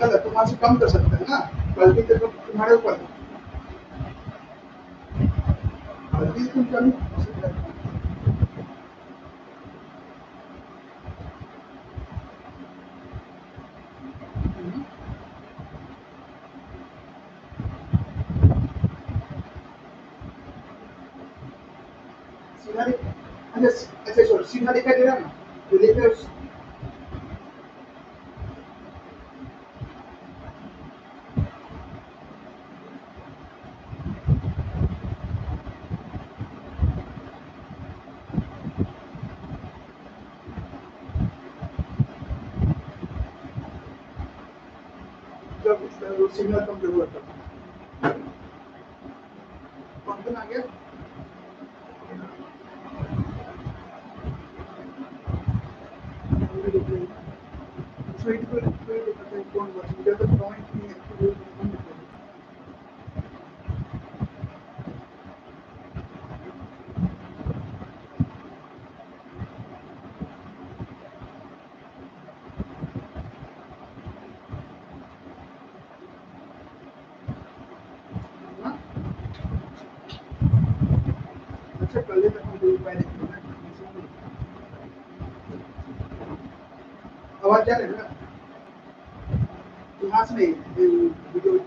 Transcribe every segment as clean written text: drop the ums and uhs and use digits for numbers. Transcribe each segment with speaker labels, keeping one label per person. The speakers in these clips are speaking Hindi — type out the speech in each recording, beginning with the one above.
Speaker 1: गलत, तुम वहां से कम कर सकते हैं ना, गलती तो तुम्हारे ऊपर है, गलती तुम कर नहीं सकते। सीधा अच्छा छोड़, सीधा दिखाई दे रहा है ना, जो देख रहे हो जब सिग्नल कम जरूरत है। कौन आ गया? अच्छा कल तक हम दो पहले आवाज जा रही है ना, यहाँ से नहीं वीडियो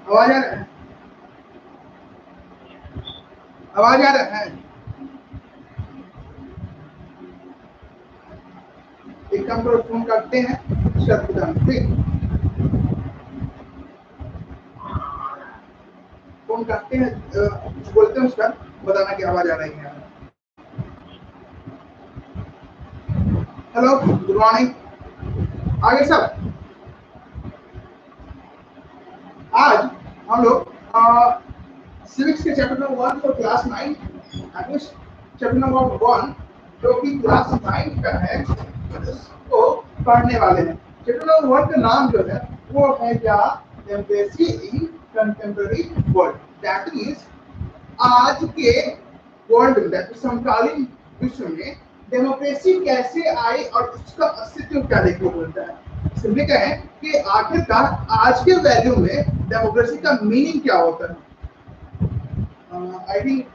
Speaker 1: आवाज आ रहा है, आवाज आ रहा है। एक काम करो, फोन काटते हैं, ठीक, फोन काटते हैं, कुछ बोलते हैं उसका, बताना कि आवाज आ रही है। हेलो, गुड मॉर्निंग, आगे सब। आज हम लोग सिविक्स के chapter number 1 for class 9, English chapter number 1 जो कि क्लास 9 का है, उसको पढ़ने वाले हैं। चैप्टर नंबर 1 का नाम जो है वो है क्या, democracy in contemporary world, that is आज के वर्ल्ड में, समकालीन विश्व में डेमोक्रेसी कैसे आई और उसका अस्तित्व क्या देखने को मिलता है। सिंपली कहें कि आखिरकार आज के वैल्यू में डेमोक्रेसी का मीनिंग क्या होता है। I think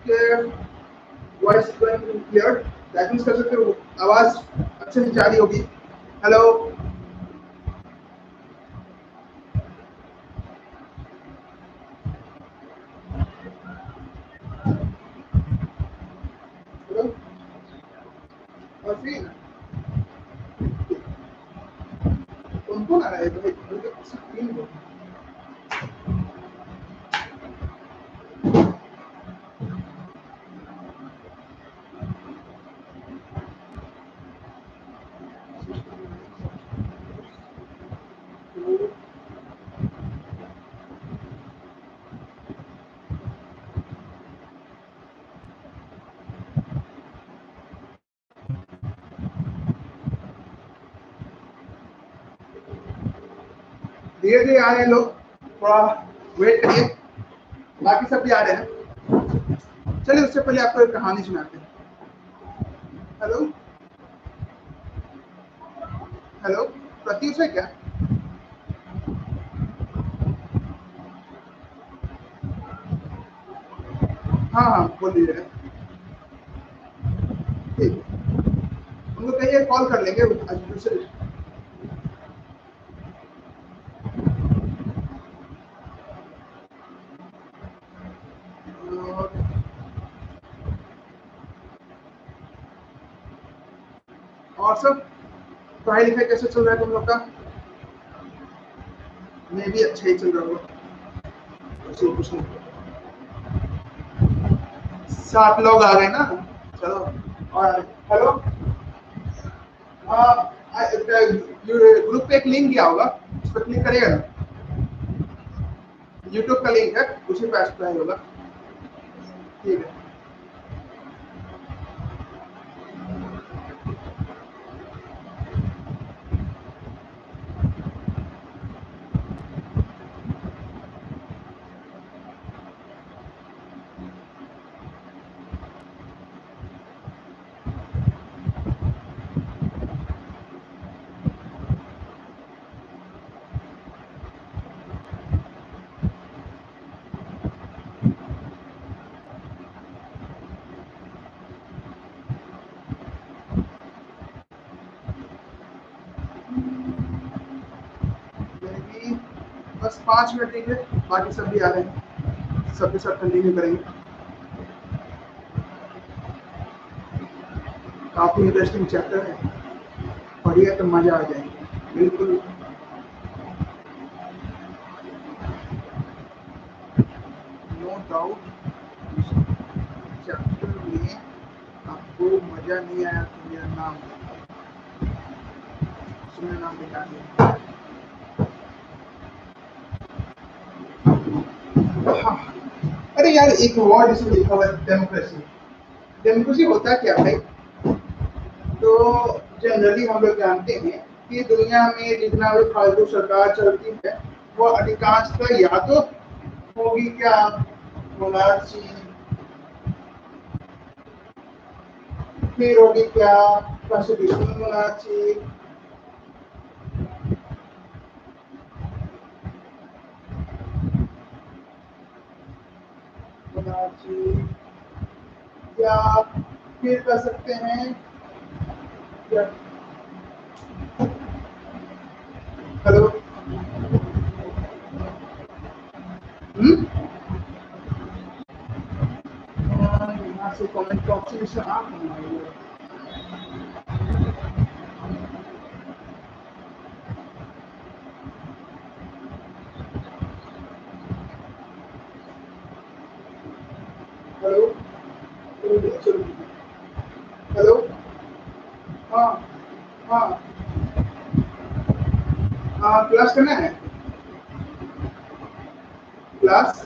Speaker 1: voice clear, that means कर सकते हो, आवाज अच्छे से जा रही होगी। हेलो, हेलो, और फिर उनको ना रहे तो स्क्रीन को धीरे धीरे आ रहे हैं लोग, थोड़ा वेट करिए, बाकी सब भी आ रहे हैं। चलिए उससे पहले आपको एक कहानी सुनाते हैं। हेलो हेलो, प्रत्युष है क्या? हाँ हाँ बोल दीजिएगा, ठीक, उनको कहिए कॉल कर लेंगे दूसरे। और सब पढ़ाई लिखाई कैसे चल रहा है तुम लोग का? मैं भी अच्छा ही चल रहा हूँ, कुछ नहीं। 7 लोग आ गए ना, चलो। और हेलो, ग्रुप पे एक लिंक गया होगा, उस पर क्लिक करिएगा ना, यूट्यूब का लिंक है, उसी पे सब्सक्राइब होगा। ठीक है, बस 5 मिनट देंगे, बाकी सब भी आ रहे हैं, सबके साथ कंटिन्यू करेंगे। काफी इंटरेस्टिंग चैप्टर है, पढ़िए तो मजा आ जाएगा बिल्कुल। नो डाउट चैप्टर में आपको मजा नहीं आया तो मेरा नाम सुनने नाम दिखा दिया। हाँ। अरे यार एक वर्ड इसमें लिखा हुआ है डेमोक्रेसी। डेमोक्रेसी होता क्या भाई? तो जनरली हम लोग जानते हैं कि दुनिया में जितना भी फालतू सरकार चलती है वो अधिकांशतः या तो होगी क्या मोनार्ची, फिर होगी क्या कॉन्स्टिट्यूशनल मोनार्ची, या फिर कर सकते हैं या हेलो यहाँ से कमेंट का ऑप्शन से आप हेलो हेलो हाँ हाँ हाँ क्लास करना है, क्लास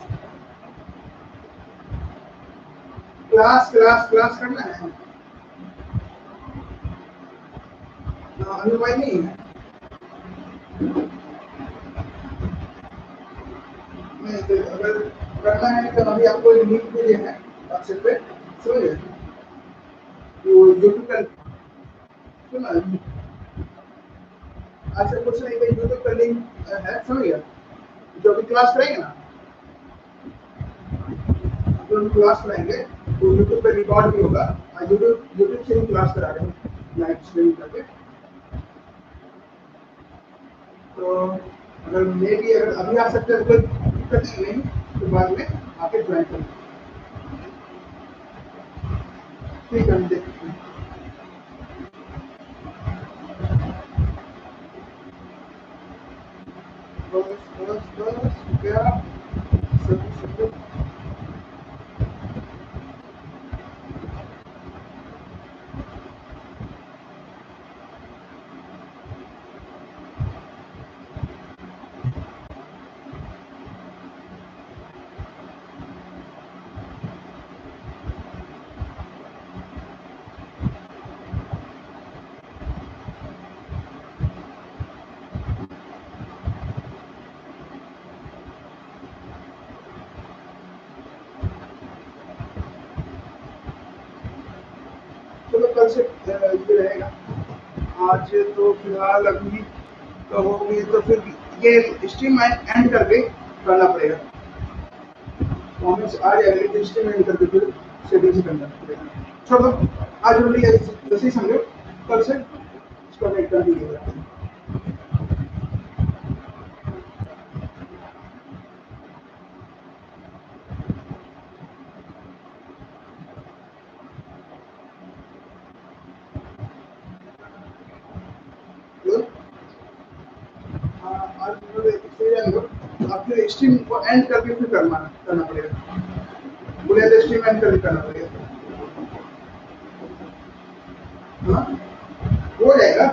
Speaker 1: क्लास क्लास क्लास करना है। अभी भाई नहीं है, नहीं तो अगर करना है तो अभी आपको लिंक भी देना है व्हाट्सएप पे, समझे? वो यूट्यूब का सुना, अच्छा कुछ नहीं भाई, यूट्यूब का लिंक है, समझ गया? जो भी क्लास करेंगे ना, जो भी क्लास कराएंगे वो यूट्यूब पे रिकॉर्ड भी होगा, यूट्यूब यूट्यूब से ही क्लास करा रहे हैं लाइव स्ट्रीम करके। तो अगर मे भी अगर अभी आ सकते हैं तो कोई दिक्कत नहीं, तो बाद में आके ज्वाइन करें। ठीक है, हम देखते हैं। बस बस बस क्या सब सब चलो कल से ये रहेगा। आज तो फिलहाल अभी कहोगे तो फिर ये स्ट्रीम एंड करके करना पड़ेगा, कमेंट्स आ जाएगा लेकिन स्ट्रीम एंड करके फिर सेटिंग्स करना पड़ेगा। छोड़ो, आज ओनली ऐसे ही समझो, कल से इसको मैं कंटिन्यू करते हैं। आपने स्ट्रीम को एंड करके फिर करना पड़ेगा, बोले तो स्ट्रीम एंड करके करना पड़ेगा। हाँ हो जाएगा,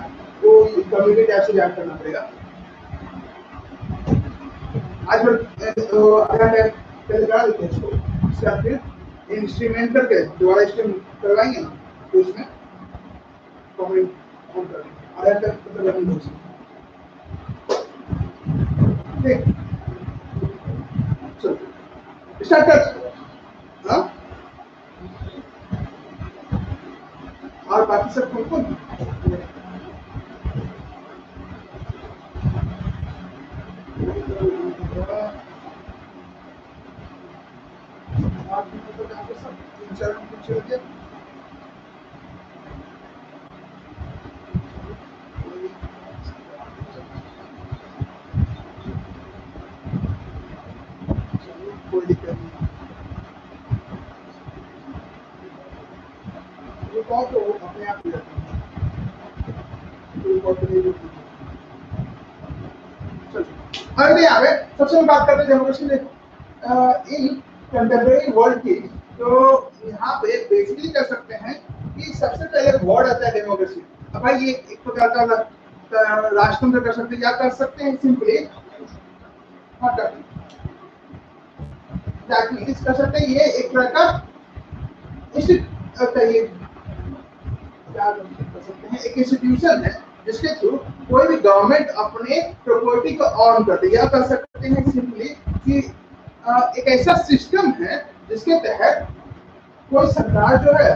Speaker 1: वो कम्युनिटी टैब से ज्वाइन करना पड़ेगा। आज पहले करा देते हैं इसको, इसका फिर इंस्ट्रूमेंट करके दोबारा स्ट्रीम करवाएंगे ना, तो उसमें कॉमेंट ऑन कर आधा तक मतलब रनिंग हो सकती है। ठीक, चलो स्टार्ट कर। हाँ, और बाकी सब कौन कौन? कोई दिक्कत नहीं, ये कॉल तो अपने आप ही रहता है, कोई कॉल तो नहीं होती। चलो अरे यहाँ पे सबसे बात करते हैं डेमोक्रेसी इन कंटेम्परेरी वर्ल्ड की। तो यहाँ पे बेसिकली कर सकते हैं कि सबसे पहले वर्ड आता है डेमोक्रेसी। अब भाई ये एक प्रकार का राष्ट्रतंत्र कर सकते हैं या कर सकते हैं सिंपली कर सकते हैं, ये एक तरह का एक इंस्टीट्यूशन है जिसके थ्रू कोई भी गवर्नमेंट अपने प्रॉपर्टी को ऑन करते हैं, या कर सकते हैं सिंपली कि एक ऐसा सिस्टम है जिसके तहत कोई सरकार जो है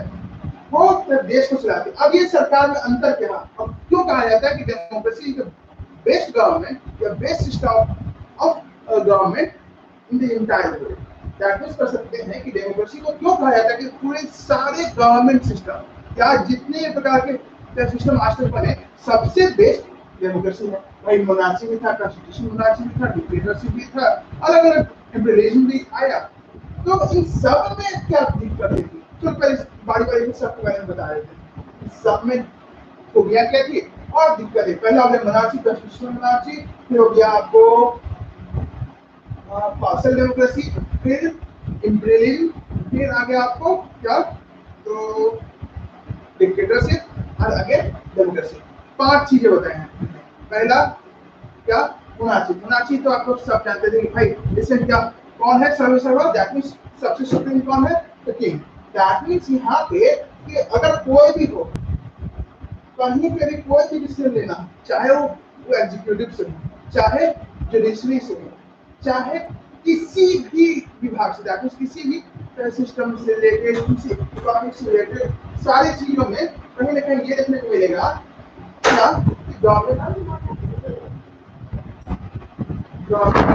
Speaker 1: वो देश को चलाती है। अब ये सरकार में अंतर क्या है, अब क्यों कहा जाता है कि democracy is the best government या best system of government in the entire world. That means कर सकते हैं कि डेमोक्रेसी को क्यों कहा जाता है कि पूरे सारे गवर्नमेंट सिस्टम या जितने प्रकार के सिस्टम आज तक बने सबसे बेस्ट डेमोक्रेसी है। भाई मोनार्ची भी था, कॉन्स्टिट्यूशन मोनार्ची भी था, डिक्टेटरशिप भी था, अलग अलग एम्पीरियलिज्म भी आया। तो इन सब में क्या दिक्कत थी? तो पहले बारी सबके बारे में बता रहे थे, सब में खूबियां क्या थी और दिक्कतें। पहला हो गया मोनार्ची, कॉन्स्टिट्यूशनल मोनार्ची, फिर हो गया आपको पार्शियल डेमोक्रेसी, फिर इम्पीरियलिज्म, फिर आ गया आपको क्या तो डिक्टेटरशिप और आगे डेमोक्रेसी। 5 चीजें बताए हैं। पहला क्या मोनार्ची। मोनार्ची तो आपको सब जानते थे कि भाई इसमें क्या कौन है सर्वोच्च, दैट मींस सबसे सुप्रीम कौन है, द किंग। दैट मींस यहाँ पे कि अगर कोई भी हो कहीं पे भी कोई भी डिसीजन लेना, चाहे वो एग्जीक्यूटिव से हो, चाहे जुडिशरी से हो, चाहे किसी भी विभाग से, दैट मींस किसी भी सिस्टम से लेके किसी इकोनॉमिक से लेके सारी चीजों में कहीं ना कहीं ये देखने को मिलेगा क्या गवर्नमेंट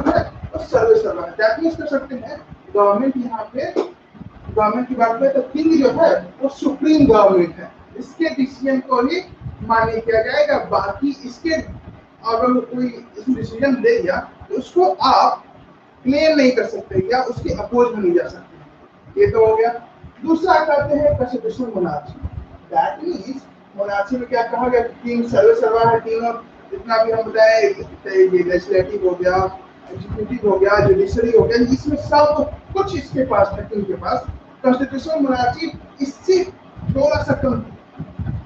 Speaker 1: है तो सर्विस सर्वा है। दैट मींस कर सकते हैं गवर्नमेंट यहाँ पे गवर्नमेंट की बात करें तो किंग जो है वो सुप्रीम गवर्नमेंट है, इसके डिसीजन को ही मान्य किया जाएगा। बाकी इसके अगर कोई डिसीजन ले दिया तो उसको आप क्लेम नहीं कर सकते या उसके अपोज में नहीं जा सकते। ये तो हो गया। दूसरा कहते हैं constitutional monarchy. That means monarchy में क्या कहा गया, किंग सर्वे सर्वा है, किंग और जितना भी हम बताए लेजिस्लेटिव हो गया, एग्जीक्यूटिव हो गया, जुडिशरी हो गया, इसमें सब कुछ इसके पास है किंग के पास। कॉन्स्टिट्यूशनल मोनार्ची इससे थोड़ा सा कम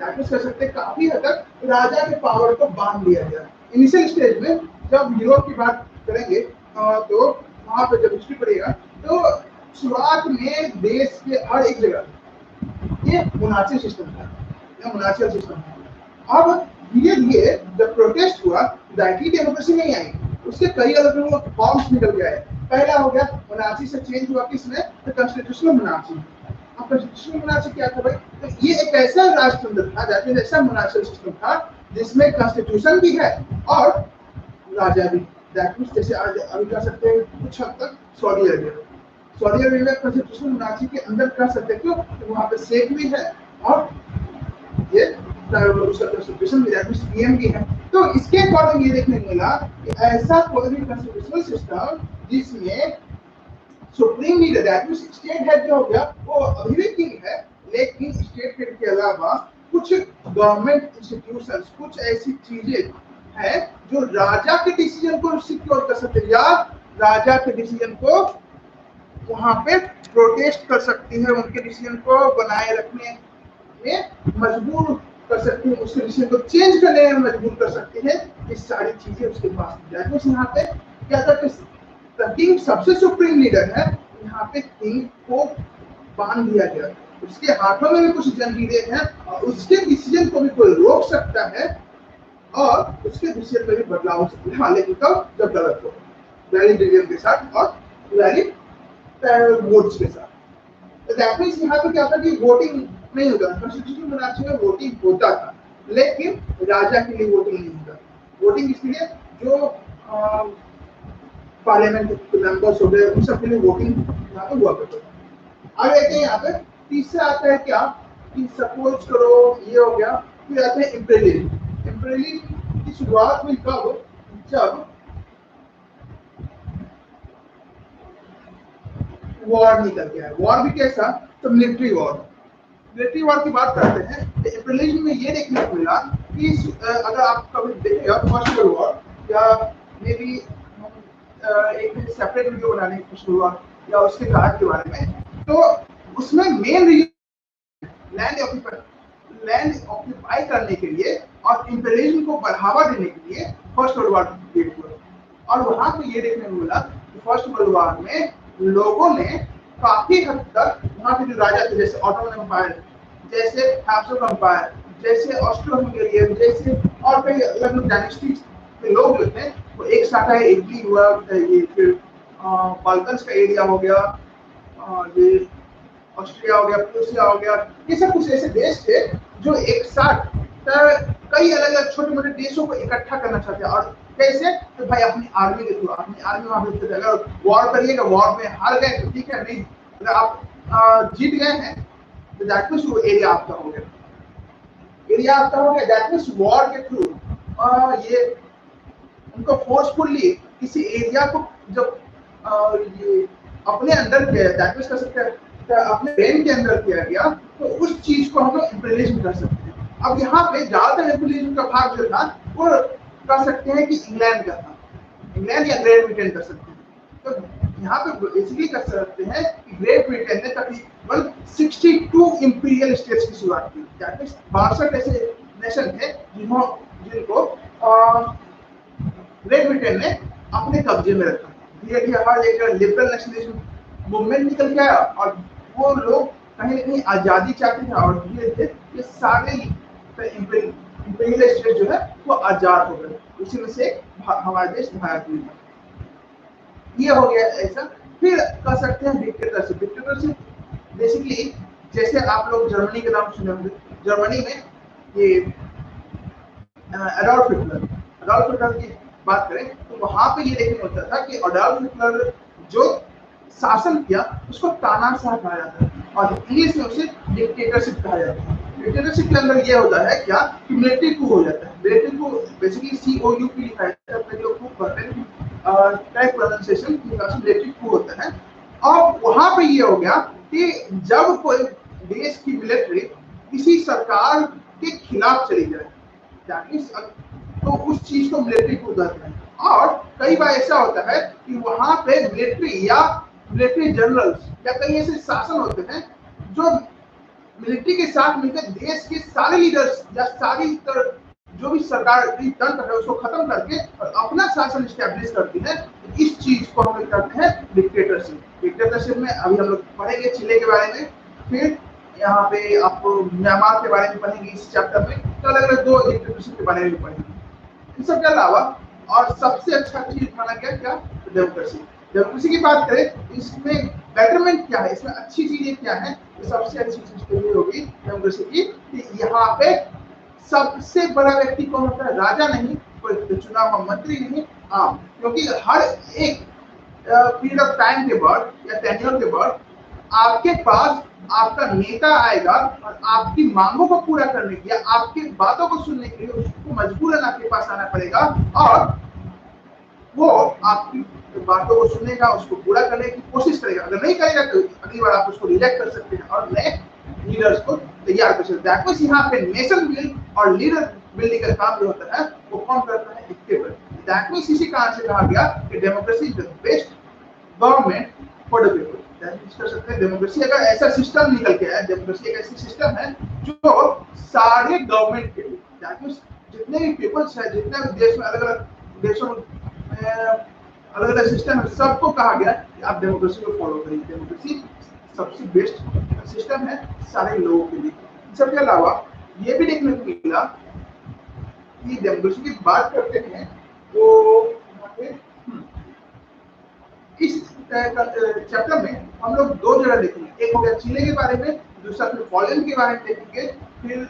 Speaker 1: कर सकते हैं, काफी हद तक राजा के पावर को बांध लिया गया। इनिशियल स्टेज में जब यूरोप की बात करेंगे तो वहां पे जब हिस्ट्री पढ़ेगा तो शुरुआत में देश के हर एक जगह ये मोनार्ची सिस्टम था या मोनार्चियल सिस्टम था। अब धीरे धीरे जब प्रोटेस्ट हुआ डायरेक्टली डेमोक्रेसी नहीं आई, उसके कई अलग अलग फॉर्म्स निकल गए। पहला हो गया मोनार्ची से चेंज हुआ किसमें, तो कॉन्स्टिट्यूशनल मोनार्ची। अब कॉन्स्टिट्यूशनल मोनार्ची क्या था भाई, तो ये एक ऐसा राष्ट्रतंत्र था, दैट मींस ऐसा मोनार्चियल सिस्टम था जिसमें कॉन्स्टिट्यूशन भी है और राजा भी। दैट मींस जैसे आज अभी कह सकते हैं कुछ हद तक सऊदी अरेबिया में कॉन्स्टिट्यूशनल मोनार्ची के अंदर कर सकते हैं, क्यों, तो वहाँ पे शेख भी है और ये उसका कॉन्स्टिट्यूशन भी दैट मींस पीएम भी है। तो इसके अकॉर्डिंग ये देखने को मिला कि ऐसा कोई भी कॉन्स्टिट्यूशनल सिस्टम जिसमें supreme leader that means state head जो हो गया वो अभी भी किंग है, लेकिन स्टेट हेड के अलावा कुछ गवर्नमेंट इंस्टीट्यूशंस, कुछ ऐसी चीजें हैं जो राजा के डिसीजन को सिक्योर कर सकते हैं या राजा के डिसीजन को वहां पे प्रोटेस्ट कर सकती है, उनके डिसीजन को बनाए रखने में मजबूर कर सकती है, उसके डिसीजन को चेंज करने में मजबूर कर सकती है। ये सारी चीजें उसके पास। यहाँ पे क्या था कि किंग सबसे सुप्रीम लीडर है, यहाँ पे किंग को बांध दिया गया, उसके हाथों में भी कुछ जंजीरें हैं और उसके डिसीजन को भी कोई रोक सकता है और उसके डिसीजन में भी बदलाव हो सकता है। हाँ, लेकिन कब? जब गलत हो, वैलिड रीजन के साथ और वैलिड वोट्स के साथ। तो दैट मींस यहाँ पे क्या था कि वोटिंग नहीं होता, कॉन्स्टिट्यूशन बनाने में वोटिंग होता था, लेकिन राजा के लिए वोटिंग नहीं होता। वोटिंग इसलिए जो पार्लियामेंट के मेंबर्स हो गए उन सब के लिए वोटिंग यहाँ पे हुआ करता था। आगे देखते हैं यहाँ पे तीसरा आता है क्या कि सपोज करो ये हो गया, फिर आते हैं इम्पेरियलिज्म। इम्पेरियलिज्म की शुरुआत हुई कब? जब वॉर निकल गया। वॉर भी कैसा? तो मिलिट्री वॉर। मिलिट्री वॉर की बात करते हैं तो इम्पेरियलिज्म में ये देखने को मिला कि अगर आप कभी देखेगा फर्स्ट वर्ल्ड वॉर या मे बी एक सेपरेट वीडियो बनाने की कोशिश हुआ या उसके कारण के बारे में, तो उसमें मेन रीजन लैंड ऑक्यूपाई करने के लिए और इम्पेरियलिज्म को बढ़ावा देने के लिए फर्स्ट वर्ल्ड वॉर क्रिएट हुआ। और वहां पे ये देखने को मिला कि फर्स्ट वर्ल्ड वॉर में लोगों ने काफी हद तक वहां के जो राजा थे, जैसे ऑटोमन एम्पायर, जैसे हैब्सबर्ग एम्पायर, जैसे ऑस्ट्रो हंगेरियन, जैसे और कई अलग डायनेस्टीज के लोग जो थे वो एक साथ आए, इटली हुआ, ये फिर बाल्कन्स का एरिया हो गया, ये ऑस्ट्रिया हो गया, प्रूसिया हो गया, ये सब कुछ ऐसे देश थे जो एक साथ कई अलग अलग छोटे मोटे देशों को इकट्ठा करना चाहते हैं। और कैसे? तो भाई अपनी आर्मी के थ्रू, अपनी आर्मी वहां पे अगर वॉर करिएगा, वॉर में हार गए तो ठीक है, नहीं अगर आप जीत गए हैं तो दैट मींस वो एरिया आपका हो गया, एरिया आपका हो गया। दैट मींस वॉर के थ्रू ये उनको फोर्सफुली किसी एरिया को जब ये अपने अंदर किया, दैट मींस कर सकते हैं अपने रेन के अंदर किया गया, तो उस चीज को हम लोग इम्पेरियलिज्म कर सकते हैं। अब यहाँ पे ज्यादातर इम्पेरियलिज्म का भाग जो था वो कर सकते हैं कि इंग्लैंड का था, इंग्लैंड या ग्रेट ब्रिटेन कर सकते हैं। तो यहाँ पे बेसिकली कर सकते हैं कि ग्रेट ब्रिटेन ने तकरीबन 62 इंपीरियल स्टेट्स की शुरुआत की। दैट मींस 62 ऐसे नेशन थे जिनको ग्रेट ब्रिटेन ने अपने कब्जे में रखा। धीरे धीरे हर एक लिबरल नेशनलिज्म मूवमेंट निकल के आया और वो लोग कहीं ना कहीं आजादी चाहते थे और धीरे धीरे ये सारे इंपीरियल स्टेट जो है वो आजाद हो गए। उसी में से हमारा देश भारत भी ये हो गया ऐसा। फिर कह सकते हैं डिक्टेटरशिप। डिक्टेटरशिप बेसिकली जैसे आप लोग जर्मनी के नाम सुने होंगे, जर्मनी में ये एडोल्फ हिटलर की बात करें तो वहां पे ये देखने को मिलता था कि एडोल्फ हिटलर जो शासन किया उसको तानाशाह कहा जाता है और इंग्लिश में उसे डिक्टेटरशिप कहा जाता है। डिक्टेटरशिप के अंदर ये होता है क्या कि मिलिट्री कू हो जाता है। मिलिट्री कू बेसिकली COUP लिखा है, अपने जो कू करते हैं करेक्ट प्रोनाउंसिएशन की हिसाब से मिलिट्री कू होता है। और वहां पे ये हो गया कि जब कोई देश की मिलिट्री किसी सरकार के खिलाफ चली जाए, दैट मींस तो उस चीज को मिलिट्री कू कहते हैं। और कई बार ऐसा होता है कि वहां पे मिलिट्री या मिलिट्री जनरल्स या कई ऐसे शासन होते हैं जो मिलिट्री के साथ मिलकर देश के सारे लीडर्स या सारी जो भी सरकारी तंत्र है उसको खत्म करके और अपना शासन स्टैब्लिश करती है। इस चीज को हम लोग कहते हैं डिक्टेटरशिप। डिक्टेटरशिप में अभी हम लोग पढ़ेंगे चिले के बारे में, फिर यहाँ पे आपको म्यांमार के बारे में पढ़ेंगे इस चैप्टर में, तो अलग अलग 2 डिक्टेटरशिप के बारे में पढ़ेंगे। इन सब के अलावा और सबसे अच्छा चीज माना गया क्या? डेमोक्रेसी। डेमोक्रेसी की बात करें इसमें बेटरमेंट क्या है, इसमें अच्छी चीजें क्या है, तो सबसे अच्छी चीज तो ये होगी डेमोक्रेसी की कि यहाँ पे सबसे बड़ा व्यक्ति कौन होता है? राजा नहीं, कोई चुना हुआ मंत्री नहीं, आम। क्योंकि हर एक पीरियड ऑफ टाइम के बाद या टेन्योर के बाद आपके पास आपका नेता आएगा और आपकी मांगों को पूरा करने के लिए, आपकी बातों को सुनने के लिए उसको मजबूरन आपके पास आना पड़ेगा और वो आपकी बातों को सुनेगा, उसको पूरा करने की कोशिश करेगा। अगर नहीं करेगा तो अगली बार आप उसको रिजेक्ट कर सकते हैं और नए लीडर्स को तैयार कर सकते हैं। दैट मींस यहाँ पे नेशन बिल्ड और लीडर बिल्डिंग का काम जो होता है वो कौन करता है? डिक्टेटर। दैट मींस इसी कारण से कहा गया कि democracy is the best government for the people. कर सकते हैं डेमोक्रेसी अगर ऐसा सिस्टम निकल के है, डेमोक्रेसी एक ऐसी सिस्टम है जो सारे गवर्नमेंट के लिए, दैट मींस जितने भी पीपल्स है, जितने भी देश में अलग अलग देशों में अलग अलग सिस्टम है, सबको कहा गया कि आप डेमोक्रेसी को फॉलो करिए। डेमोक्रेसी सबसे बेस्ट सिस्टम है सारे लोगों के लिए। सबके अलावा ये भी देखने को मिला कि डेमोक्रेसी की बात करते हैं तो इस चैप्टर में हम लोग दो जगह देखेंगे, एक हो गया चिली के बारे में, दूसरा फिर पोलैंड के बारे में देखेंगे, फिर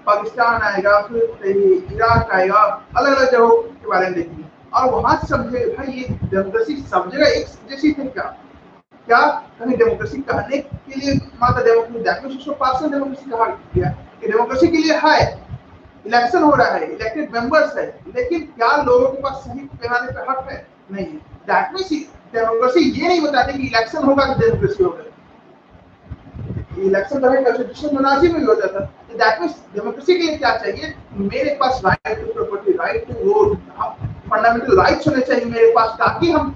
Speaker 1: पाकिस्तान आएगा, फिर इराक आएगा, अलग अलग जगहों के बारे में देखेंगे और वहां समझे भाई ये डेमोक्रेसी सब जगह एक जैसी थी क्या कहीं डेमोक्रेसी कहने के लिए मात्र डेमोक्रेसी कहा गया कि डेमोक्रेसी के लिए है, इलेक्शन हो रहा है, इलेक्टेड मेंबर्स है, लेकिन क्या लोगों के पास सही पैमाने पर हक है? नहीं है। दैट मींस डेमोक्रेसी ये नहीं बताती कि इलेक्शन होगा तो डेमोक्रेसी होगा। इलेक्शन तो कॉन्स्टिट्यूशन मोनार्ची में भी हो जाता है। दैट मींस डेमोक्रेसी के लिए क्या चाहिए? मेरे पास right to property, right to vote, fundamental rights होने चाहिए मेरे पास, ताकि हम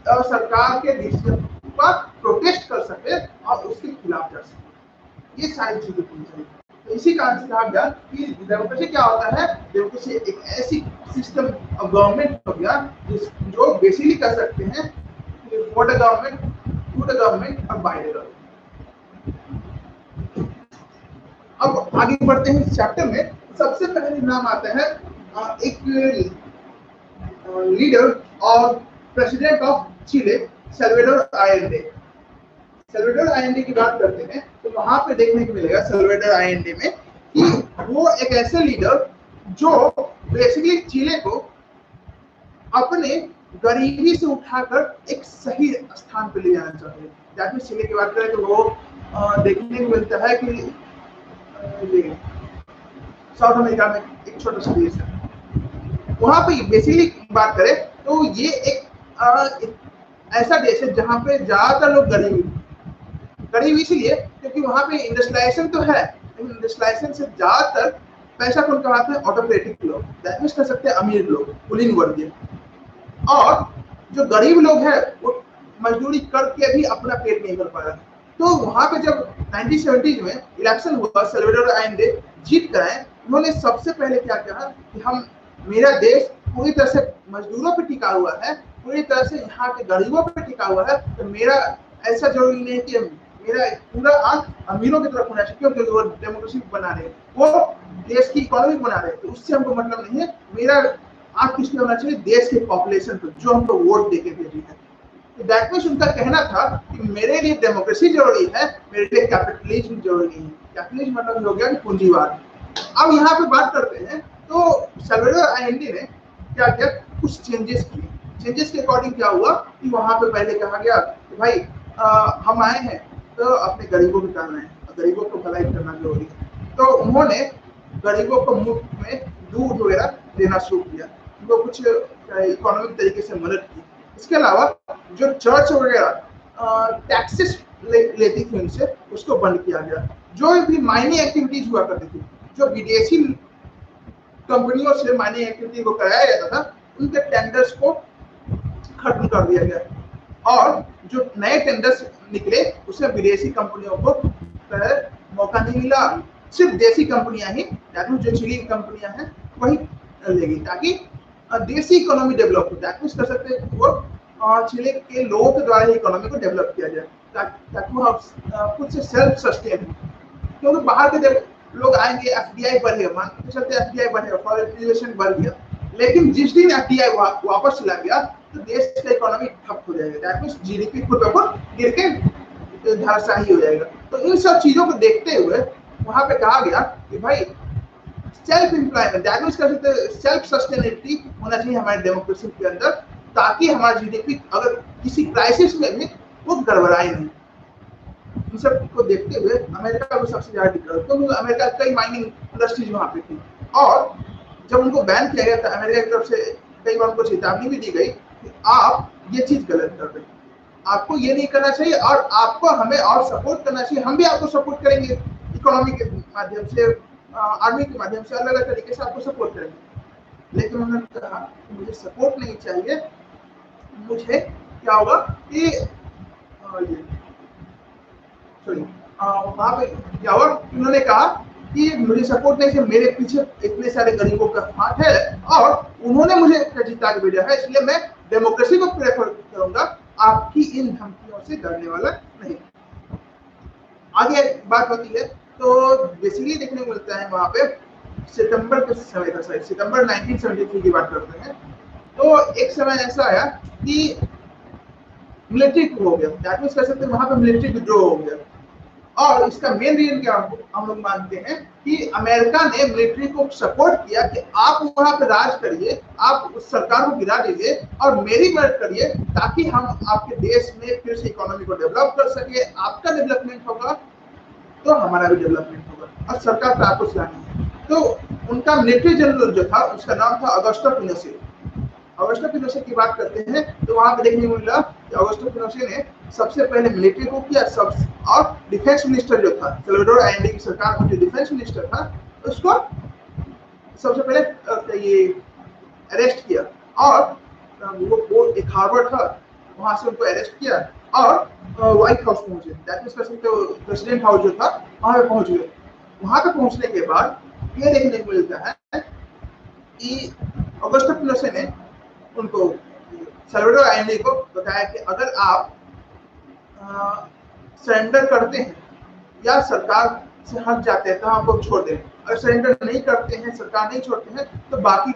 Speaker 1: सरकार के डिसीजन पर प्रोटेस्ट कर सके और उसके खिलाफ कर सके। ये सारी चीजें होनी चाहिए। तो इसी कारण से कहा गया कि डेमोक्रेसी क्या होता है? डेमोक्रेसी एक ऐसी सिस्टम ऑफ गवर्नमेंट हो गया जो बेसिकली कर सकते हैं for the government, to the government और बाय द गवर्नमेंट। अब आगे बढ़ते हैं इस चैप्टर में। सबसे पहले नाम आता है एक लीडर और president of Chile, Salvador Allende. Salvador Allende की बात करते हैं तो वहां पे देखने को मिलेगा सल्वाडोर आयेंडे में कि वो एक ऐसे लीडर जो बेसिकली चिले को अपने गरीबी से उठाकर एक सही स्थान पर ले जाना चाहते हैं। जैसे चिले की बात करें तो वो देखने को मिलता है कि साउथ अमेरिका में एक छोटा सा देश है, वहां पे बेसिकली बात करें तो ये एक ऐसा देश है जहां पे ज्यादातर लोग गरीब इसलिए क्योंकि वहां पे इंडस्ट्रियलाइजेशन तो है, लेकिन इंडस्ट्रियलाइजेशन से ज्यादातर पैसा कौन कमाते हैं? ऑटोक्रेटिक लोग, दैट मींस कह सकते हैं अमीर लोग, कुलीन वर्गीय। और जो गरीब लोग हैं वो मजदूरी करके भी अपना पेट नहीं भर पा रहे। तो वहां पे जब 1970 में इलेक्शन हुआ, सल्वाडोर आयेंडे जीत कर आए। उन्होंने सबसे पहले क्या कहा कि मेरा देश पूरी तरह से मजदूरों पे टिका हुआ है, पूरी तरह से यहाँ के गरीबों पे टिका हुआ है, तो मेरा ऐसा जरूरी नहीं कि मेरा पूरा आंख अमीरों की तरफ होना चाहिए क्योंकि वो डेमोक्रेसी बना रहे, वो देश की इकोनॉमी बना रहे, तो उससे हमको मतलब नहीं है। मेरा आंख किस पे होना चाहिए? देश के पॉपुलेशन पे, जो हमको वोट देके भेजी है। तो दैट मींस उनका कहना था कि मेरे लिए डेमोक्रेसी जरूरी है, मेरे लिए कैपिटलिज्म जरूरी नहीं है। कैपिटलिज्म मतलब हो गया पूंजीवाद। अब यहाँ पे बात करते हैं तो सल्वाडोर आयेंडे ने क्या किया? कुछ चेंजेस किए। चेंजेस के अकॉर्डिंग क्या हुआ कि वहां पे पहले कहा गया कि भाई हम आए हैं तो अपने गरीबों को करना है, गरीबों को भलाई करना जरूरी है। तो उन्होंने गरीबों को मुफ्त में दूध वगैरह देना शुरू किया, उनको कुछ इकोनॉमिक तरीके से मदद की। इसके अलावा जो चर्च वगैरह टैक्सेस लेती थी उनसे, उसको बंद किया गया। जो भी माइनिंग एक्टिविटीज हुआ करती थी, जो विदेशी कंपनियों से माइनिंग एक्टिविटी को कराया जाता था, उनके टेंडर्स को खत्म कर दिया गया और जो नए टेंडर्स निकले उसमें विदेशी कंपनियों को मौका नहीं मिला। सिर्फ देसी कंपनियां ही, जो चिली की कंपनियां हैं वही लेगी, ताकि देसी इकोनॉमी डेवलप हो। दैट कर सकते हैं वो चिली के लोगों के द्वारा ही इकोनॉमी को डेवलप किया जाए, ताकि वो खुद से सेल्फ सस्टेन हो। क्योंकि बाहर के जब लोग आएंगे, एफडीआई बढ़ेगा, मान के चलते एफडीआई बढ़ेगा, फॉरेन इन्वेस्टमेंट बढ़ गया, लेकिन जिस दिन एफडीआई वापस चला गया तो देश का इकोनॉमी ठप हो जाएगा। दैट मींस जीडीपी खुद ब खुद गिर के धराशायी हो जाएगा। तो इन सब चीजों को देखते हुए वहां पे कहा गया कि भाई सेल्फ एम्प्लॉयमेंट, दैट मींस कह सकते हैं सेल्फ सस्टेनेबिलिटी होना चाहिए हमारे डेमोक्रेसी के अंदर, ताकि हमारा जीडीपी अगर किसी क्राइसिस में भी वो गड़बड़ाए नहीं। इन सब को देखते हुए अमेरिका को सबसे ज्यादा दिक्कत, क्योंकि अमेरिका कई माइनिंग इंडस्ट्रीज वहां पे थी और जब उनको बैन किया गया था अमेरिका की तरफ से कई बार उनको चेतावनी भी दी गई कि आप ये चीज गलत कर रहे हैं, आपको ये नहीं करना चाहिए और आपको हमें और सपोर्ट करना चाहिए, हम भी आपको सपोर्ट करेंगे इकोनॉमी के माध्यम से, आर्मी के माध्यम से, अलग अलग तरीके से आपको सपोर्ट करेंगे। लेकिन उन्होंने कहा मुझे सपोर्ट नहीं चाहिए, मुझे क्या होगा कि वहां पे क्या हुआ, उन्होंने कहा कि मुझे सपोर्ट नहीं, सिर्फ मेरे पीछे इतने सारे गरीबों का हाथ है और उन्होंने मुझे जिता के भेजा है, इसलिए मैं डेमोक्रेसी को प्रेफर करूंगा, आपकी इन धमकियों से डरने वाला नहीं। आगे बात होती है तो बेसिकली देखने को मिलता है वहां पे सितंबर के समय का, सितंबर 1973 की बात करते हैं। तो एक समय ऐसा आया कि मिलिट्री हो गया, दैट मींस कह सकते हैं वहां पे मिलिट्री विद्रोह हो गया। और इसका मेन रीजन क्या हम लोग मानते हैं कि अमेरिका ने मिलिट्री को सपोर्ट किया कि आप वहां पे राज करिए, आप उस सरकार को गिरा दीजिए और मेरी मदद करिए, ताकि हम आपके देश में फिर से इकोनॉमी को डेवलप कर सके, आपका डेवलपमेंट होगा तो हमारा भी डेवलपमेंट होगा और सरकार का आपको चलानी है। तो उनका मिलिट्री जनरल जो था उसका नाम था ऑगस्टो पिनोशे। ऑगस्टो पिनोशे की बात करते हैं तो वहां पे देखने को मिला कि ऑगस्टो पिनोशे ने सबसे पहले मिलिट्री को किया, सब और डिफेंस मिनिस्टर जो था सल्वाडोर अलेंडे की सरकार में जो डिफेंस मिनिस्टर था उसको सबसे पहले ये अरेस्ट किया और वो एक हार्बर था वहां से उनको अरेस्ट किया और व्हाइट हाउस पहुंचे, दैट मींस प्रेसिडेंट हाउस जो था वहां पे पहुंच गए। वहां पे पहुंचने के बाद ये देखने को मिलता है कि ऑगस्टो पिनोशे ने उनको सल्वाडोर अलेंडे को बताया कि अगर आप सरेंडर करते हैं या सरकार से हट जाते हैं तो हमको छोड़ दें, अगर सरेंडर नहीं करते हैं, सरकार नहीं छोड़ते हैं, तो बाकी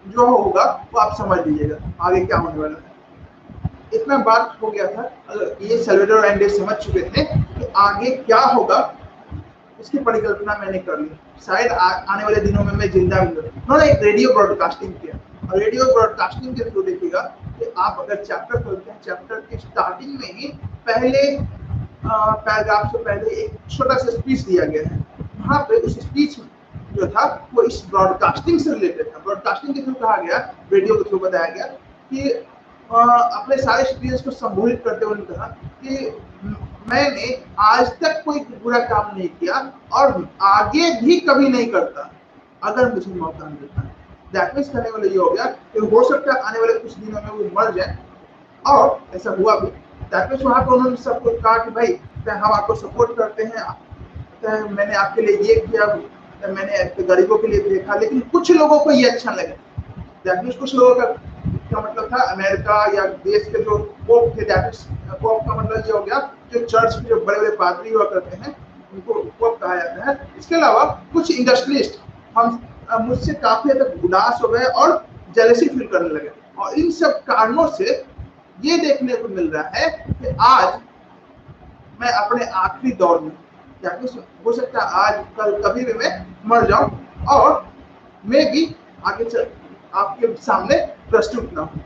Speaker 1: जो होगा वो आप समझ लीजिएगा आगे क्या होने वाला है। इतना बात हो गया था, ये सल्वाडोर अलेंडे समझ चुके थे कि आगे क्या होगा, इसकी परिकल्पना मैंने कर ली, शायद आने वाले दिनों में मैं जिंदा हूँ। उन्होंने एक रेडियो ब्रॉडकास्टिंग किया और रेडियो ब्रॉडकास्टिंग के थ्रू देखिएगा कि आप अगर चैप्टर खोलते हैं, चैप्टर के स्टार्टिंग में ही पहले पैराग्राफ से पहले एक छोटा सा स्पीच दिया गया है। वहां पे उस स्पीच जो था वो इस ब्रॉडकास्टिंग से रिलेटेड था। ब्रॉडकास्टिंग के थ्रू कहा गया, रेडियो के थ्रू बताया गया कि अपने सारे स्टूडेंट्स को संबोधित करते हुए कहा कि मैंने आज तक कोई बुरा काम नहीं किया और आगे भी कभी नहीं करता अगर मुझे मौका मिलता। दैट मींस कहने वाला ये हो गया कि हो सकता है आने वाले कुछ दिनों में वो मर जाए और ऐसा हुआ भी। दैट मींस वहां पर उन्होंने सबको कहा कि भाई हम आपको सपोर्ट करते हैं, मैंने आपके लिए ये किया, मैंने गरीबों के लिए देखा, लेकिन कुछ लोगों को ये अच्छा लगे। दैट मींस कुछ लोगों का मतलब था अमेरिका या देश के जो पोप थे, दैट मींस पोप का मतलब ये हो गया जो चर्च के जो बड़े बड़े पादरी हुआ करते हैं उनको पोप कहा जाता है। इसके अलावा कुछ इंडस्ट्रियलिस्ट हम मुझसे काफी हद तक उदास हो गए और जेलसी फील करने लगे और इन सब कारणों से ये देखने को मिल रहा है कि आज मैं अपने आखिरी दौर में, हो सकता है आज कल कभी भी मैं मर जाऊं और मैं भी आगे चल आपके सामने प्रस्तुत ना हूं।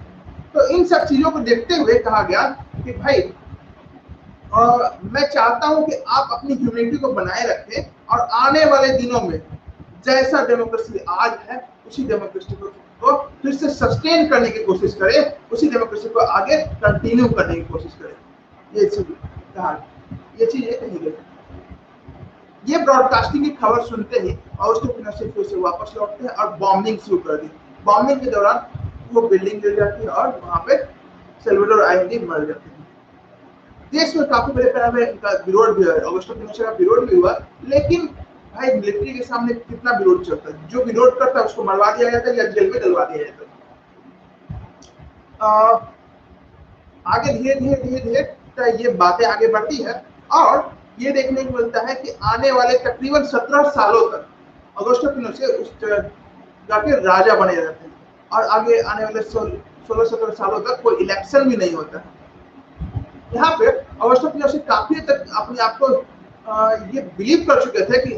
Speaker 1: तो इन सब चीजों को देखते हुए कहा गया कि भाई मैं चाहता हूं कि आप अपनी ह्यूमैनिटी को बनाए रखें और आने वाले दिनों में जैसा डेमोक्रेसी आज है उसी डेमोक्रेसी को फिर से सस्टेन करने की कोशिश करें, उसी डेमोक्रेसी को आगे कंटिन्यू करने की कोशिश करें। ये चीज कहा, ये चीज ये कही गई। ये ब्रॉडकास्टिंग की खबर सुनते ही ऑगस्टो पिनोशे फिर से वापस लौटते हैं और बॉम्बिंग शुरू कर दी। बॉम्बिंग के दौरान वो बिल्डिंग गिर जाती है और वहां पे सल्वाडोर अलेंडे मर जाते हैं। देश में काफी बड़े पैमाने में इनका विरोध भी हुआ, ऑगस्टो पिनोशे का विरोध भी हुआ, लेकिन भाई मिलिट्री के सामने कितना विरोध चलता है, जो विरोध करता है उसको मरवा दिया जाता है या जेल में डलवा दिया जाता है। आगे धीरे धीरे ये बातें आगे बढ़ती है और ये देखने को मिलता है कि आने वाले तकरीबन 17 सालों तक ऑगस्टो पिनोशे उस जगह के राजा बने रहते हैं और आगे आने वाले 16-17 सालों तक कोई इलेक्शन भी नहीं होता है। यहाँ पे ऑगस्टो पिनोशे काफी तक अपने आप को ये बिलीव कर चुके थे कि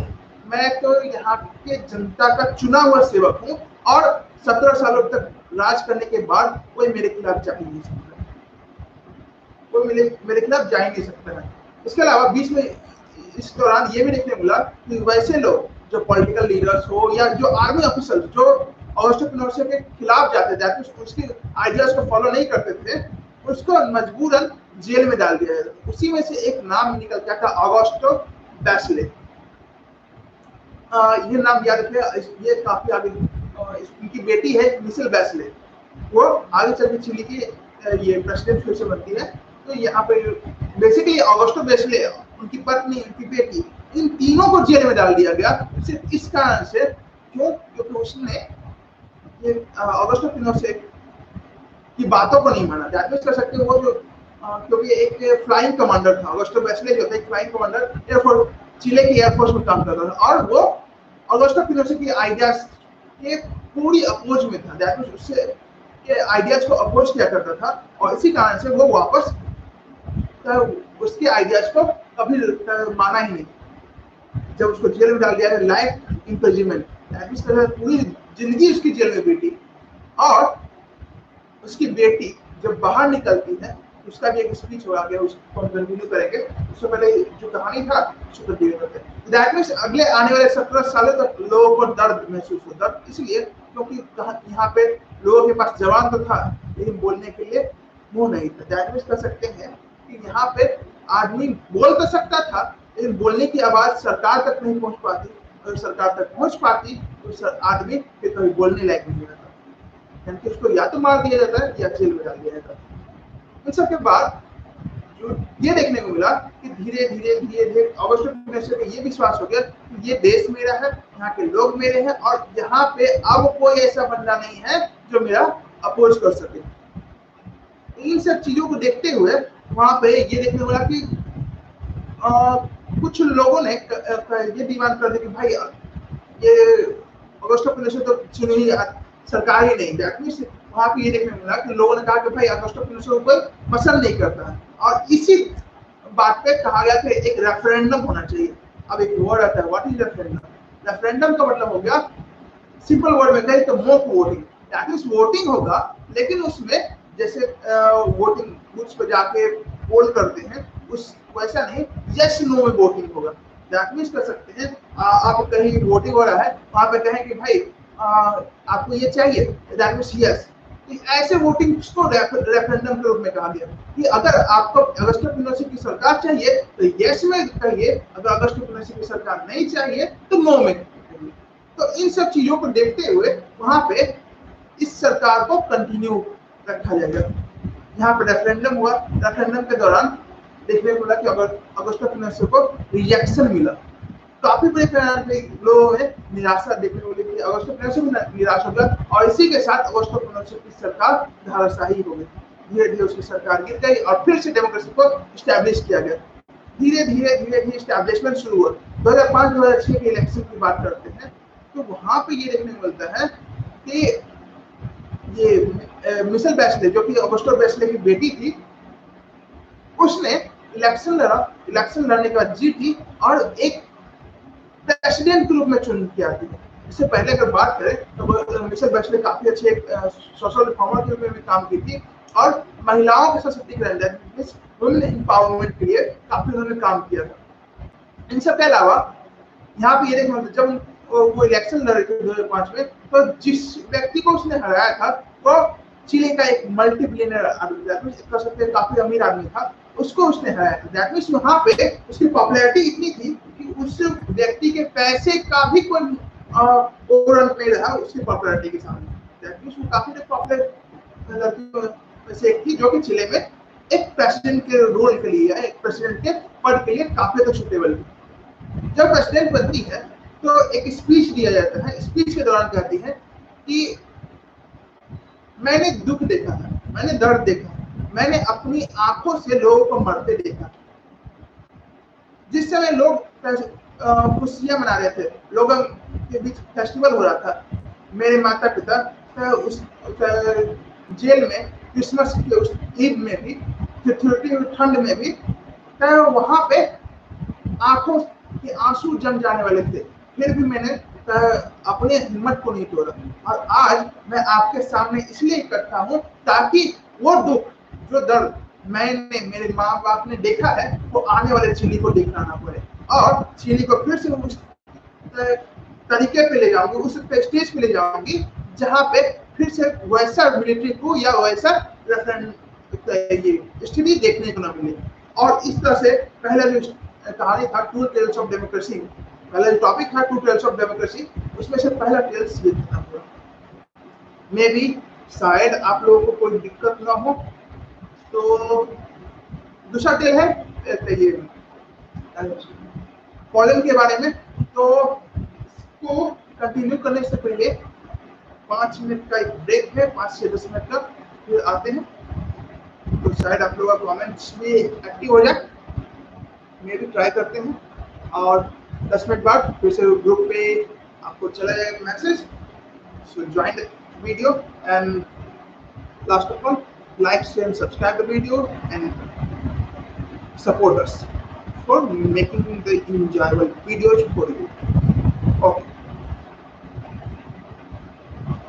Speaker 1: मैं तो यहाँ के जनता का चुना हुआ सेवक हूँ और 17 सालों तक राज करने के बाद कोई मेरे खिलाफ जा नहीं सकता, कोई मेरे खिलाफ जा ही नहीं सकता है। इसके अलावा बीच में इस दौरान ये भी देखने को मिला कि वैसे लोग जो पॉलिटिकल लीडर्स हो या जो आर्मी ऑफिसर्स जो ऑगस्टो पिनोशे के खिलाफ जाते थे, उसके आइडियाज को फॉलो नहीं करते थे, उसको मजबूरन जेल में डाल दिया जाता। उसी में से एक नाम निकल गया था ऑगस्टो बैचले। ये नाम याद रखिए, ये काफी आगे, उनकी बेटी है मिशेल बैचले, वो आगे चल के चिली की ये प्रेसिडेंट फिर से बनती है। तो यहाँ पे बेसिकली ऑगस्टो बैचले, उनकी पत्नी, उनकी बेटी इन तीनों को जेल में डाल दिया गया सिर्फ इस कारण से। क्यों? क्योंकि उसने ये ऑगस्टो पिनोशेट की बातों को नहीं माना। दैट मींस कह सकते हो वो जो क्योंकि एक फ्लाइंग कमांडर था, ऑगस्टो बैचले जो था एक फ्लाइंग कमांडर एयरफोर्स, चिले की एयरफोर्स में काम करता था और वो ऑगस्टो पिनोशेट की आइडियाज के पूरी अपोज में था। दैट मींस उससे के आइडियाज को अपोज किया करता था और इसी कारण से वो वापस उसके आइडियाज को कभी माना ही नहीं। जब उसको जेल में डाल दिया है, लाइफ इम्प्रिजनमेंट, दैट मींस पूरी जिंदगी उसकी जेल में बीती। और उसकी बेटी जब बाहर निकलती है, उसका भी एक स्पीच हो गया, उसको हम कंटिन्यू करेंगे। उससे पहले जो कहानी था उसको कंटिन्यू करते हैं। दैट मींस अगले आने वाले 17 सालों तक लोगों को दर्द महसूस हो। दर्द इसलिए क्योंकि यहाँ पे लोगों के पास जबान तो था लेकिन बोलने के लिए मुंह नहीं था। दैट मींस कह सकते हैं कि यहाँ पे आदमी बोल तो सकता था लेकिन बोलने की आवाज सरकार तक नहीं पहुंच पाती। अगर सरकार तक पहुंच पाती तो आदमी फिर कभी बोलने लायक नहीं रहता, यानी उसको या तो मार दिया जाता है या जेल में डाल दिया जाता है। इन सब के बाद जो ये देखने को मिला कि धीरे धीरे ऑगस्टो पिनोशेट को ये विश्वास हो गया कि ये देश मेरा है, यहाँ के लोग मेरे हैं और यहाँ पे अब कोई ऐसा बंदा नहीं है जो मेरा अपोज कर सके। इन सब चीजों को देखते हुए वहां पे ये देखने को मिला कि कुछ लोगों ने ये डिमांड कर दी कि भाई ये ऑगस्टो पिनोशेट तो चुनी सरकार ही नहीं। दैट मींस वहां पे ये देखने को मिला कि लोगों ने कहा कि भाई ऑगस्टो पिनोशेट को कोई पसंद नहीं करता है और इसी बात पे कहा गया कि एक रेफरेंडम होना चाहिए। अब एक वर्ड आता है, व्हाट इज रेफरेंडम? रेफरेंडम का मतलब हो गया, सिंपल वर्ड में कहें तो mock voting. That means voting होगा लेकिन उसमें जैसे वोटिंग बूथ पे जाके पोल करते हैं उस वैसा नहीं, यस नो में वोटिंग होगा। दैट मींस कर सकते हैं आप कहीं वोटिंग हो रहा है, वहां पे कहें कि भाई आपको ये चाहिए, दैट मींस यस। ऐसे वोटिंग को रेफरेंडम के रूप में कहा गया कि अगर आपको ऑगस्टो पिनोशेट की सरकार चाहिए तो यस में कहिए, अगर ऑगस्टो पिनोशेट की सरकार नहीं चाहिए तो नो में कहिए। तो इन सब चीजों को देखते हुए वहां पे इस सरकार को कंटिन्यू रखा जाएगा। यहाँ पे रेफरेंडम हुआ, रेफरेंडम के दौरान देखने को मिला कि ऑगस्टो पिनोशेट को रिजेक्शन मिला। काफी बड़े पैमाने पे लोगों में निराशा देखने को मिली, ऑगस्टो पिनोशेट भी निराश हो गया और इसी के साथ ऑगस्टो पिनोशेट की सरकार धाराशाही हो गई। धीरे धीरे उसकी सरकार गिर गई और फिर से डेमोक्रेसी को स्टैब्लिश किया गया। धीरे धीरे स्टैब्लिशमेंट शुरू हुआ। 2005-2006 के इलेक्शन की बात करते हैं तो वहां पे ये देखने को मिलता है कि ये मिशेल बैचले जो कि ऑगस्टो बैचले की बेटी थी, उसने इलेक्शन लड़ा, इलेक्शन लड़ने के बाद जीती और एक प्रेसिडेंट के रूप में चुन किया गया। इससे पहले अगर बात करें तो मिशेल बैचले काफी अच्छे सोशल रिफॉर्मर के रूप में भी काम की थी और महिलाओं के सशक्तिकरण, वुमेन एम्पावरमेंट के लिए काफी उन्होंने काम किया था। इन सब के अलावा यहाँ पे ये देखना, जब वो इलेक्शन लड़ रहे थे 2005 में, तो जिस व्यक्ति को उसने हराया था वो चिली का एक मल्टी बिलियनर आदमी, कह सकते हैं काफी अमीर आदमी था, उसको उसने हराया था। दैट मींस वहां पे उसकी पॉपुलैरिटी इतनी थी कि उस व्यक्ति के पैसे का भी कोई ओवरअंक नहीं रहा उसकी पॉपुलैरिटी के सामने। दैट मींस वो काफी पॉपुलर लड़कियों में से एक थी जो कि चिली में एक प्रेसिडेंट के रोल के लिए, एक प्रेसिडेंट के पद के लिए काफी तो सुटेबल थी। जब प्रेसिडेंट बनती है तो एक स्पीच दिया जाता है। स्पीच के दौरान कहती है कि मैंने दुख देखा है, मैंने दर्द देखा है, मैंने अपनी आंखों से लोगों को मरते देखा। जिस समय लोग खुशियां मना रहे थे, लोगों के बीच फेस्टिवल हो रहा था, मेरे माता पिता उस जेल में क्रिसमस के उस ईद में भी, ठंड में भी, वहां पे आंखों के आंसू जम जाने वाले थे, फिर भी मैंने अपने हिम्मत को नहीं तोड़ा। और आज मैं आपके सामने इसलिए इकट्ठा हूं ताकि वो दुख, जो दर्द मैंने, मेरे माँ बाप ने देखा है, वो आने वाले चिली को देखना ना पड़े और चिली को फिर से उस तरीके पे ले जाऊंगी, उस स्टेज पे ले जाऊंगी जहां पे फिर से वैसा मिलिट्री को या वैसा स्थिति देखने को ना मिले। और इस तरह से पहले जो कहानी था टू टेल्स ऑफ डेमोक्रेसी, पहला जो टॉपिक था टू टेल्स ऑफ डेमोक्रेसी, उसमें से पहला टेल्स ये था। मे भी शायद आप लोगों को कोई दिक्कत ना हो तो दूसरा टेल है ये कॉलम के बारे में। तो इसको कंटिन्यू करने से पहले 5 मिनट का एक ब्रेक है, 5 से 10 मिनट का, फिर आते हैं। तो शायद आप लोगों का कमेंट्स भी एक्टिव हो जाए, मैं भी ट्राई करते हैं। और 10 मिनट बाद फिर से ग्रुप पे आपको चला जाएगा message, so join the video and last of all like, share and subscribe the video and support us for making the enjoyable videos for you. Okay.